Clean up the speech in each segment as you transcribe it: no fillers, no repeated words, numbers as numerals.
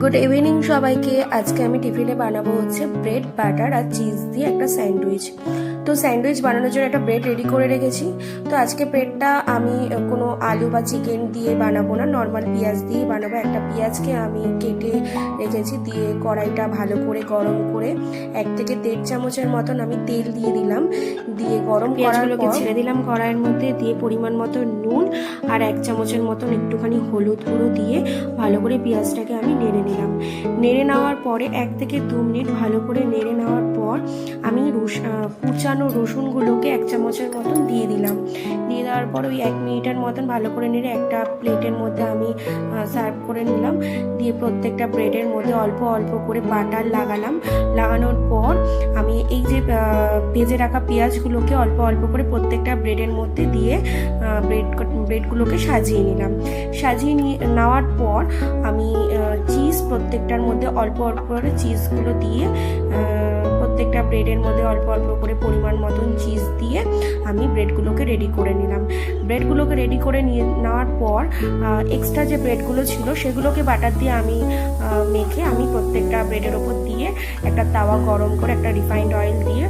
Good evening সবাইকে। আজকে আমি টিফিনে বানাবো হচ্ছে ব্রেড বাটার আর চিজ দিয়ে একটা স্যান্ডউইচ। তো স্যান্ডউইচ বানানোর জন্য একটা ব্রেড রেডি করে রেখেছি। তো আজকে ব্রেডটা আমি কোনো আলু বা চিকেন দিয়ে বানাবো না, নর্মাল পেঁয়াজ দিয়ে বানাবো। একটা পেঁয়াজকে আমি কেটে রেখেছি, দিয়ে কড়াইটা ভালো করে গরম করে 1 থেকে 1.5 চামচের মতন আমি তেল দিয়ে দিলাম। দিয়ে গরম করার পর ছেড়ে দিলাম কড়াইয়ের মধ্যে, দিয়ে পরিমাণ মতো নুন আর 1 চামচের মতন একটুখানি হলুদ গুঁড়ো দিয়ে ভালো করে পেঁয়াজটাকে আমি নেড়ে নিলাম। নেড়ে নেওয়ার পরে 1 থেকে 2 মিনিট ভালো করে নেড়ে নেওয়ার পর আমি কুচানো রসুনগুলোকে 1 চামচের মতন দিয়ে দিলাম। দিয়ে দেওয়ার পর ওই 1 মিনিটের মতন ভালো করে নেড়ে একটা প্লেটের মধ্যে আমি সার্ভ করে নিলাম। দিয়ে প্রত্যেকটা ব্রেডের মধ্যে অল্প অল্প করে বাটার লাগালাম। লাগানোর পর আমি এই যে ভেজে রাখা পেঁয়াজগুলোকে অল্প অল্প করে প্রত্যেকটা ব্রেডের মধ্যে দিয়ে ব্রেডগুলোকে সাজিয়ে নিলাম। সাজিয়ে নেওয়ার পর আমি চিজ প্রত্যেকটার মধ্যে অল্প অল্প করে চিজগুলো দিয়ে প্রত্যেকটা ব্রেডের মধ্যে অল্প অল্প করে পরিমাণ মতন চিজ দিয়ে আমি ব্রেডগুলোকে রেডি করে নিলাম। ব্রেডগুলোকে রেডি করে নেওয়ার পর এক্সট্রা যে ব্রেডগুলো ছিল সেগুলোকে বাটার দিয়ে আমি মেখে আমি প্রত্যেকটা ব্রেডের ওপর দিয়ে একটা তাওয়া গরম করে একটা রিফাইন্ড অয়েল দিয়ে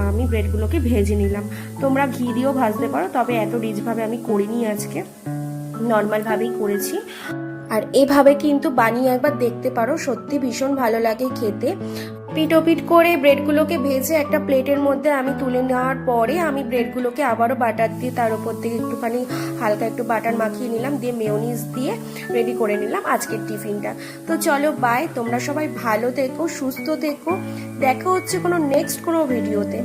আমি ব্রেডগুলোকে ভেজে নিলাম। তোমরা ঘি দিয়েও ভাজতে পারো, তবে এত রিচভাবে আমি করিনি, আজকে নর্মালভাবেই করেছি। আর এভাবে কিন্তু বানিয়ে একবার দেখতে পারো, সত্যি ভীষণ ভালো লাগে খেতে। পিট করে ব্রেডগুলোকে ভেজে একটা প্লেটের মধ্যে আমি তুলে নেওয়ার পরে আমি ব্রেডগুলোকে আবারও বাটার দিয়ে তার উপর থেকে একটুখানি হালকা একটু বাটার মাখিয়ে নিলাম, দিয়ে মেয়োনিজ দিয়ে রেডি করে নিলাম আজকের টিফিনটা। তো চলো বাই, তোমরা সবাই ভালো থেকো, সুস্থ থেকো, দেখা হচ্ছে কোনো নেক্সট কোনো ভিডিওতে।